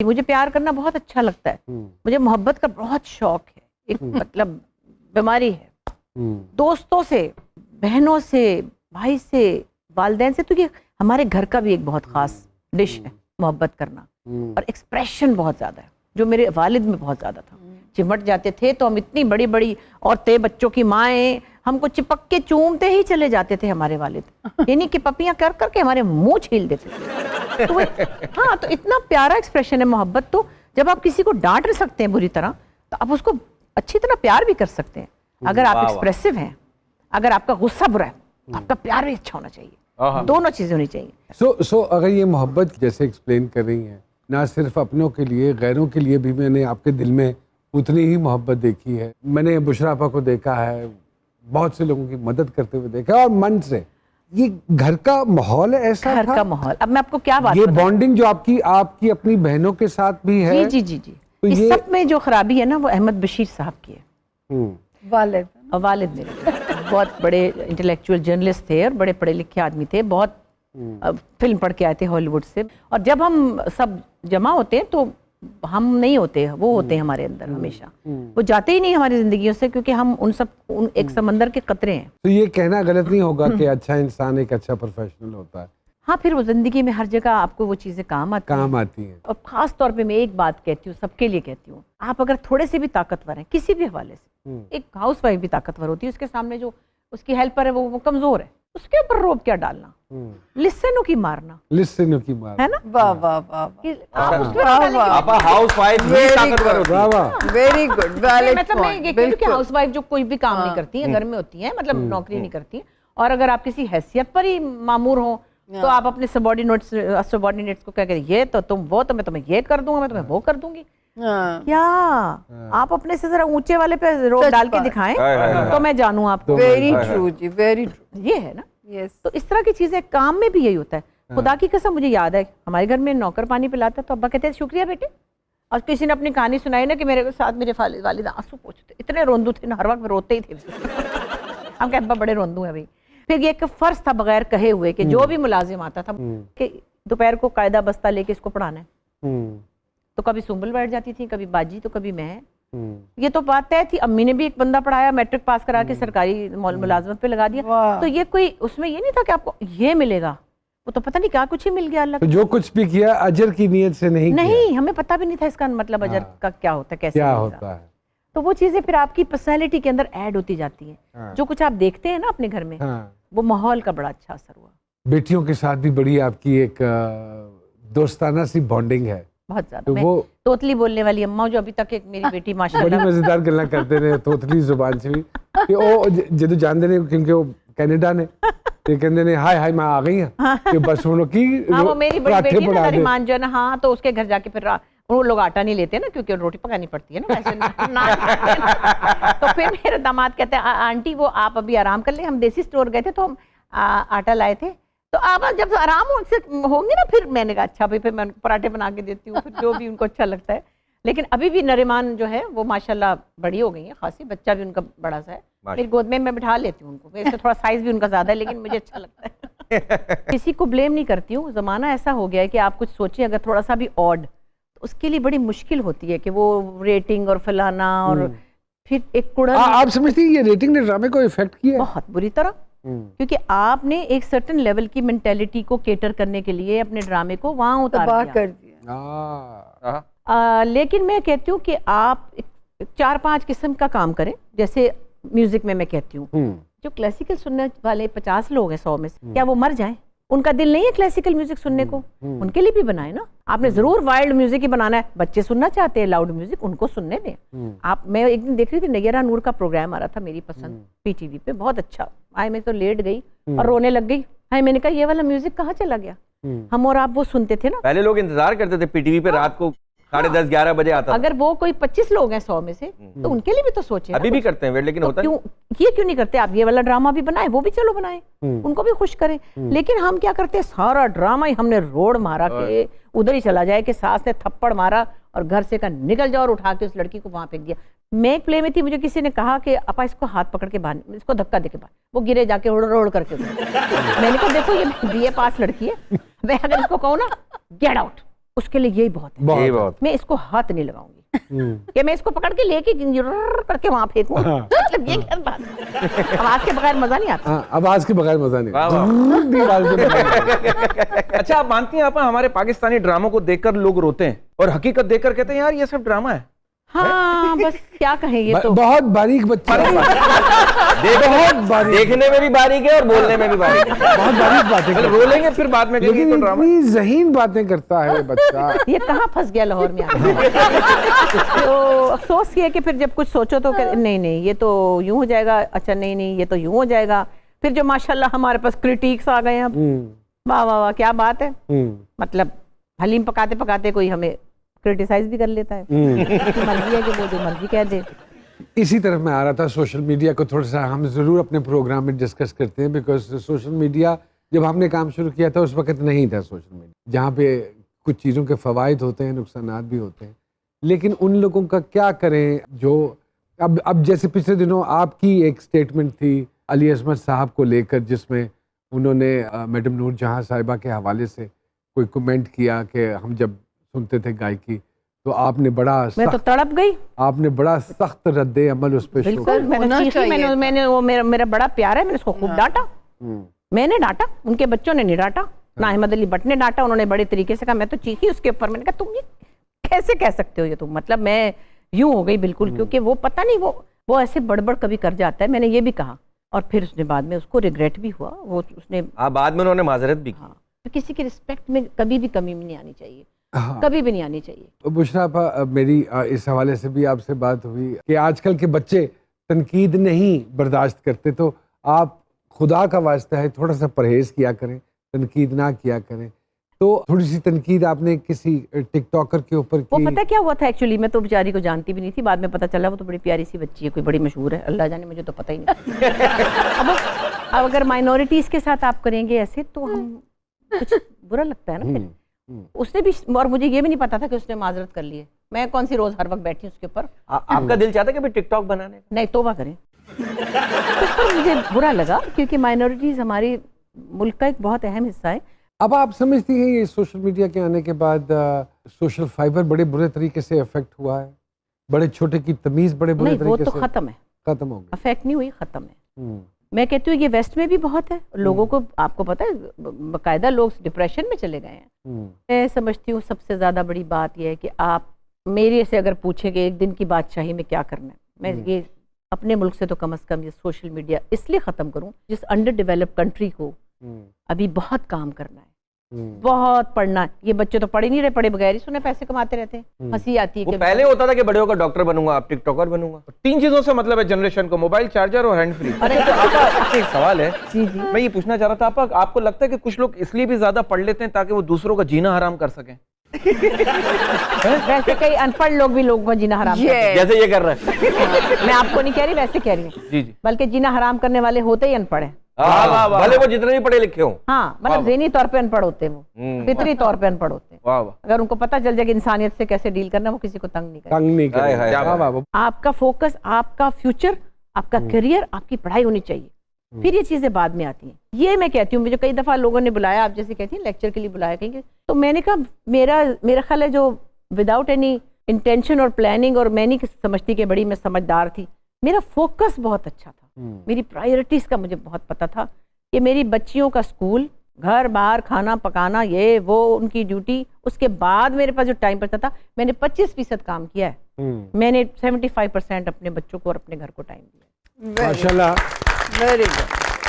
مجھے پیار کرنا بہت اچھا لگتا ہے, مجھے محبت کا بہت شوق ہے, ایک مطلب بیماری ہے. دوستوں سے, بہنوں سے, بھائی سے, والدین سے, تو یہ ہمارے گھر کا بھی ایک بہت خاص ڈش ہے محبت کرنا. اور ایکسپریشن بہت زیادہ ہے جو میرے والد میں بہت زیادہ تھا. چمٹ جاتے تھے تو ہم اتنی بڑی بڑی عورتیں, بچوں کی مائیں, ہم کو چپک کے چومتے ہی چلے جاتے تھے ہمارے والد, یعنی کہ پپیاں کر کر کے ہمارے منہ چھیل دیتے تھے. تو ہاں, تو اتنا پیارا ایکسپریشن ہے محبت. تو جب آپ کسی کو ڈانٹ نہیں سکتے ہیں بری طرح, تو آپ اس کو اچھی طرح پیار بھی کر سکتے ہیں. اگر آپ ایکسپریسو ہیں, اگر آپ کا غصہ برا ہے, تو آپ کا پیار بھی اچھا ہونا چاہیے. دونوں چیزیں ہونی چاہیے. سو اگر یہ محبت جیسے ایکسپلین کر رہی ہیں, نہ صرف اپنوں کے لیے, غیروں کے لیے بھی میں نے آپ کے دل میں اتنی ہی محبت دیکھی ہے. میں نے بشریٰ آپا کو دیکھا ہے, بہت سے لوگوں کی مدد کرتے ہوئے دیکھا ہے, اور من سے. یہ گھر کا ماحول ایسا گھر کا ماحول, اب میں آپ کو کیا بات یہ بانڈنگ جو آپ کی اپنی بہنوں کے ساتھ بھی ہے. جی جی جی جی, اس سب میں جو خرابی ہے نا وہ احمد بشیر صاحب کی ہے. والد میرے بہت بڑے انٹلیکچوئل جرنلسٹ تھے اور بڑے پڑھے لکھے آدمی تھے, بہت فلم پڑھ کے آئے تھے ہالی ووڈ سے. اور جب ہم سب جمع ہوتے ہیں تو ہم نہیں ہوتے, وہ ہوتے ہیں ہمارے اندر ہمیشہ. وہ جاتے ہی نہیں ہماری زندگیوں سے, کیونکہ ہم ان ایک سمندر کے قطرے ہیں. تو یہ کہنا غلط نہیں ہوگا کہ اچھا انسان ایک اچھا پروفیشنل ہوتا ہے. ہاں, پھر وہ زندگی میں ہر جگہ آپ کو وہ چیزیں کام آتی ہیں. اور خاص طور پہ میں ایک بات کہتی ہوں, سب کے لیے کہتی ہوں, آپ اگر تھوڑے سے بھی طاقتور ہیں کسی بھی حوالے سے, ایک ہاؤس وائف بھی طاقتور ہوتی ہے, اس کے سامنے جو اس کی ہیلپر ہے وہ کمزور ہے, اس کے اوپر روب کیا ڈالنا, لسنوں کی مارنا ہے نا. واہ واہ واہ, ہاؤس وائف بھی طاقتور ہوتی ہے. Very good. مطلب میں یہ کہتی ہوں کہ ہاؤس وائف جو کوئی بھی کام نہیں کرتی ہیں, گھر میں ہوتی ہیں, مطلب نوکری نہیں کرتی, اور اگر آپ کسی حیثیت پر ہی مامور ہوں تو آپ اپنے سبارڈینیٹس کو کہہ کہ یہ تو تم وہ, تو میں تمہیں یہ کر دوں گا, میں تمہیں وہ کر دوں گی. کیا آپ اپنے سے ذرا اونچے والے پہ روپ ڈال کے دکھائیں تو میں جانوں آپ کو. ویری ٹرو جی, ویری ٹرو. یہ ہے نا. تو اس طرح کی چیزیں کام میں بھی یہی ہوتا ہے. خدا کی قسم مجھے یاد ہے ہمارے گھر میں نوکر پانی پلاتا تو ابا کہتے ہیں شکریہ بیٹے. اور کسی نے اپنی کہانی سنائی نا کہ میرے ساتھ میرے والد آنسو پوچھتے, اتنے روندو تھے نا, ہر وقت روتے ہی تھے. ہم کہ ابا بڑے روندو ہیں بھائی. پھر یہ ایک فرض تھا بغیر کہے ہوئے کہ جو بھی ملازم آتا تھا کہ دوپہر کو قاعدہ بستہ لے کے اس کو پڑھانا ہے. تو کبھی سنبل بیٹھ جاتی تھی, کبھی باجی, تو کبھی میں. یہ تو بات طے تھی, امی نے بھی ایک بندہ پڑھایا, میٹرک پاس کرا کے سرکاری ملازمت پہ لگا دیا. تو یہ کوئی اس میں یہ نہیں تھا کہ آپ کو یہ ملے گا, وہ تو پتہ نہیں کیا کچھ ہی مل گیا. اللہ جو کچھ بھی کیا اجر کی نیت سے نہیں, ہمیں پتہ بھی نہیں تھا اس کا مطلب اجر کا کیا ہوتا ہے, کیسے ہوتا ہے. تو وہ چیزیں پھر آپ کی پرسنالٹی کے اندر ایڈ ہوتی جاتی ہیں. جو کچھ آپ دیکھتے ہیں نا اپنے گھر میں, وہ ماحول کا بڑا اچھا اثر ہوا. بیٹیوں کے ساتھ بھی بڑی آپ کی ایک دوستانہ سی بانڈنگ ہے. بہت زیادہ. میں توتلی بولنے والی اماں جو ابھی تک ایک میری بیٹی ماشاءاللہ بڑی مزیدار گلاں کرتے رہے توتلی زبان سے بھی, کہ وہ جدو جانتے ہیں کیونکہ وہ کینیڈا نے, یہ کہتے ہیں ہائے ہائے میں آ گئی ہوں, کہ بس وہ کی وہ میری بڑی بیٹی ہے نا نریمان جو ہے نا, ہاں, تو اس کے گھر جا کے پھر وہ لوگ آٹا نہیں لیتے نا, کیونکہ روٹی پکانی پڑتی ہے نا ویسے. تو پھر میرے داماد کہتے ہیں آنٹی وہ آپ ابھی آرام کر لیں, ہم دیسی اسٹور گئے تھے تو ہم آٹا لائے تھے, تو آپ جب آرام ان سے ہوں گے نا, پھر میں نے کہا اچھا بھائی, پھر میں پراٹھے بنا کے دیتی ہوں, پھر جو بھی ان کو اچھا لگتا ہے. لیکن ابھی بھی نریمان جو ہے وہ ماشاءاللہ بڑی ہو گئی ہیں خاصی, بچہ بھی ان کا بڑا سا ہے, میری گود میں بٹھا لیتی ہوں ان کو. ویسے تھوڑا سائز بھی ان کا زیادہ ہے لیکن مجھے اچھا لگتا ہے. کسی کو بلیم نہیں کرتی ہوں, زمانہ ایسا ہو گیا ہے کہ آپ کچھ سوچیں اگر تھوڑا سا بھی آڈ, تو اس کے لیے بڑی مشکل ہوتی ہے کہ وہ ریٹنگ اور فلانا, اور پھر ایک کوڑا. آپ سمجھتی ہیں یہ ریٹنگ نے ڈرامے کو افیکٹ کیا؟ بہت بری طرح, کیونکہ آپ نے ایک سرٹن لیول کی مینٹیلٹی کو کیٹر کرنے کے لیے اپنے ڈرامے کو وہاں اتار دیا. لیکن میں کہتی ہوں کہ آپ 4-5 قسم کا کام کریں. جیسے میوزک میں کہتی ہوں, جو کلاسیکل سننے والے 50 لوگ ہیں 100 میں سے, کیا وہ مر جائیں؟ ان کا دل نہیں ہے کلاسیکل میوزک سننے کو, ان کے لیے بھی بنائے نا. آپ نے ضرور وائلڈ میوزک ہی بنانا ہے, بچے سننا چاہتے ہیں لاؤڈ میوزک, ان کو سننے دیں. آپ, میں ایک دن دیکھ رہی تھی نیرا نور کا پروگرام آ رہا تھا میری پسند پی ٹی وی پہ, بہت اچھا. میں تو لیٹ گئی اور رونے لگ گئی. میں نے کہا یہ والا میوزک کہاں چلا گیا؟ ہم اور آپ وہ سنتے تھے نا, پہلے لوگ انتظار کرتے تھے پی ٹی وی پہ رات کو 10:30-11 بجے آتا. اگر وہ کوئی 25 لوگ ہیں 100 میں سے, تو ان کے لیے بھی تو سوچیں. ابھی بھی کرتے ہیں لیکن ہوتا یہ کیوں نہیں کرتے آپ؟ یہ والا ڈرامہ بھی بنائیں, وہ بھی چلو بنائیں, ان کو بھی خوش کریں. لیکن ہم کیا کرتے ہیں, سارا ڈرامہ ہی ہم نے روڈ مارا کہ ادھر ہی چلا جائے, کہ ساس نے تھپڑ مارا اور گھر سے کہا نکل جاؤ, اور اٹھا کے اس لڑکی کو وہاں پھینک دیا. میں ایک پلے میں تھی, مجھے کسی نے کہا کہ اپا اس کو ہاتھ پکڑ کے باہر, اس کو دھکا دے کے باہر, وہ گرے جا کے روڑ کر کے. میں نے کہا دیکھو یہ BA پاس لڑکی ہے, میں اگر اس کو کہوں نا گیٹ آؤٹ, اس کے لیے یہی بہت ہے. یہ بہت میں اس کو ہاتھ نہیں لگاؤں گی کہ میں اس کو پکڑ کے لے کے کر کے وہاں پھینکوں. مطلب یہ کیا بات ہے؟ آواز کے بغیر مزہ نہیں آتا. آواز کے بغیر مزہ نہیں. اچھا آپ مانتی ہیں آپ ہمارے پاکستانی ڈراموں کو دیکھ کر لوگ روتے ہیں اور حقیقت دیکھ کر کہتے ہیں یار یہ سب ڈرامہ ہے. ہاں بس کیا کہیں, یہ تو بہت باریک بچہ ہے, بہت باریک, دیکھنے میں بھی باریک ہے اور بولنے میں بھی باریک ہے. بہت باریک باتیں پہلے رو لیں گے پھر بعد میں کہیں گے لیکن تو ڈرامہ. اتنی ذہین باتیں کرتا ہے بچہ. یہ کہاں پھنس گیا لاہور میں آ کے. تو افسوس یہ کہ پھر جب کچھ سوچو تو نہیں یہ تو یوں ہو جائے گا, اچھا نہیں یہ تو یوں ہو جائے گا. پھر جو ماشاءاللہ ہمارے پاس کرٹیکس آ گئے ہیں, اب واہ واہ واہ کیا بات ہے. مطلب حلیم پکاتے پکاتے کوئی ہمیں کرٹیسائز بھی کر لیتا ہے. اس کی مرضی ہے کہ وہ جو مرضی کہہ دے. اسی طرف میں آ رہا تھا, سوشل میڈیا کو تھوڑا سا ہم ضرور اپنے پروگرام میں ڈسکس کرتے ہیں, بیکاز سوشل میڈیا جب ہم نے کام شروع کیا تھا اس وقت نہیں تھا سوشل میڈیا, جہاں پہ کچھ چیزوں کے فوائد ہوتے ہیں, نقصانات بھی ہوتے ہیں. لیکن ان لوگوں کا کیا کریں جو اب جیسے پچھلے دنوں آپ کی ایک اسٹیٹمنٹ تھی علی عصمت صاحب کو لے کر, جس میں انہوں نے میڈم نور جہاں صاحبہ کے حوالے سے کوئی کمنٹ کیا کہ ہم جب سنتے تھے گائیکی تو آپ نے بڑا میں تو تڑپ گئی, آپ نے بڑا سخت رد عمل اس پہ بالکل. میں نے وہ میرا بڑا پیار ہے, میں نے اس کو خوب ڈانٹا. میں نے ڈانٹا, ان کے بچوں نے نہیں ڈانٹا, نہ احمد علی بٹ نے ڈانٹا. انہوں نے بڑے طریقے سے کہا, میں تو چیخی اس کے اوپر. میں نے کہا تم یہ کیسے کہہ سکتے ہو یہ تم, مطلب میں یوں ہو گئی بالکل, کیونکہ وہ پتہ نہیں وہ ایسے بڑبڑ کبھی کر جاتا ہے. میں نے یہ بھی کہا اور پھر اس نے بعد میں اس کو ریگریٹ بھی ہوا. وہ اس نے بعد میں انہوں نے معذرت بھی کی. کسی کی رسپیکٹ میں کبھی بھی کمی نہیں آنی چاہیے, کبھی بھی نہیں آنی چاہیے. بشریٰ آپا, میری اس حوالے سے بھی آپ سے بات ہوئی کہ آج کل کے بچے تنقید نہیں برداشت کرتے, تو آپ خدا کا واسطہ ہے تھوڑا سا پرہیز کیا کریں, تنقید نہ کیا کریں. تو تھوڑی سی تنقید آپ نے کسی ٹک ٹاکر کے اوپر کی. وہ پتہ کیا ہوا تھا ایکچولی, میں تو بیچاری کو جانتی بھی نہیں تھی, بعد میں پتہ چلا وہ تو بڑی پیاری سی بچی ہے, کوئی بڑی مشہور ہے, اللہ جانے مجھے تو پتہ ہی نہیں. اب اگر مائنورٹیز کے ساتھ آپ کریں گے ایسے تو ہم کچھ برا لگتا ہے نا. پھر اس نے بھی, اور مجھے یہ بھی نہیں پتا تھا کہ اس نے معذرت کر لی ہے. میں کون سی روز ہر وقت بیٹھی ہوں اس کے اوپر. آپ کا دل چاہتا ہے کہ ٹک ٹاک بنانے؟ نہیں, توبہ کریں. اس پر مجھے برا لگا کیونکہ مائنورٹیز ہماری ملک کا ایک بہت اہم حصہ ہے. اب آپ سمجھتی ہیں یہ سوشل میڈیا کے آنے کے بعد سوشل فائبر بڑے برے طریقے سے افیکٹ ہوا ہے, بڑے چھوٹے کی تمیز بڑے برے نہیں, وہ طریقے تو سے ختم ہے, ختم ہو گئی, افیکٹ نہیں ہوئی, ختم ہے. میں کہتی ہوں یہ ویسٹ میں بھی بہت ہے, لوگوں کو آپ کو پتہ ہے باقاعدہ لوگ ڈپریشن میں چلے گئے ہیں. میں سمجھتی ہوں سب سے زیادہ بڑی بات یہ ہے کہ آپ میرے سے اگر پوچھیں کہ ایک دن کی بادشاہی میں کیا کرنا ہے, میں یہ اپنے ملک سے تو کم از کم یہ سوشل میڈیا اس لیے ختم کروں جس انڈر ڈیولپ کنٹری کو ابھی بہت کام کرنا ہے, بہت پڑھنا ہے. یہ بچے تو پڑھ ہی نہیں رہے, پڑھے بغیر ہی سنے پیسے کماتے رہتے ہیں. ہنسی آتی ہے کہ پہلے ہوتا تھا کہ بڑے ہو کر ڈاکٹر بنوں گا, اب ٹک ٹاکر بنوں گا. 3 چیزوں سے مطلب ہے جنریشن کو, موبائل, چارجر اور ہینڈ فری. ایک سوال ہے, میں یہ پوچھنا چاہ رہا تھا آپ کو لگتا ہے کہ کچھ لوگ اس لیے بھی زیادہ پڑھ لیتے ہیں تاکہ وہ دوسروں کا جینا حرام کر سکیں؟ ویسے کئی ان پڑھ لوگ بھی لوگوں کا جینا حرام کرتے ہیں, جیسے یہ کر رہا ہے. میں آپ کو نہیں کہہ رہی, ویسے کہہ رہی ہوں. جی بلکہ جینا حرام کرنے والے ہوتے ہی ان پڑھ ہیں, بھلے وہ جتنے بھی پڑھے لکھے ہوں. ہاں, مطلب ذہنی طور پہ ان پڑھ ہوتے ہیں, وہ فطری طور پہ ان پڑھ ہوتے ہیں. اگر ان کو پتہ چل جائے کہ انسانیت سے کیسے ڈیل کرنا, وہ کسی کو تنگ نہیں کرے. آپ کا فوکس, آپ کا فیوچر, آپ کا کیریئر, آپ کی پڑھائی ہونی چاہیے, پھر یہ چیزیں بعد میں آتی ہیں. یہ میں کہتی ہوں, مجھے کئی دفعہ لوگوں نے بلایا, آپ جیسے کہتی ہیں لیکچر کے لیے بلایا کہیں گے, تو میں نے کہا میرا خیال ہے جو وداؤٹ اینی انٹینشن اور پلاننگ, اور میں نہیں سمجھتی کہ بڑی میں سمجھدار تھی, میرا فوکس بہت اچھا تھا, میری پرائیورٹیز کا مجھے بہت پتہ تھا کہ میری بچیوں کا اسکول, گھر باہر, کھانا پکانا, یہ وہ ان کی ڈیوٹی. اس کے بعد میرے پاس جو ٹائم بچتا تھا, میں نے 25% کام کیا ہے, میں نے 75% اپنے بچوں کو اور اپنے گھر کو ٹائم دیا. ماشاءاللہ, ویری گڈ.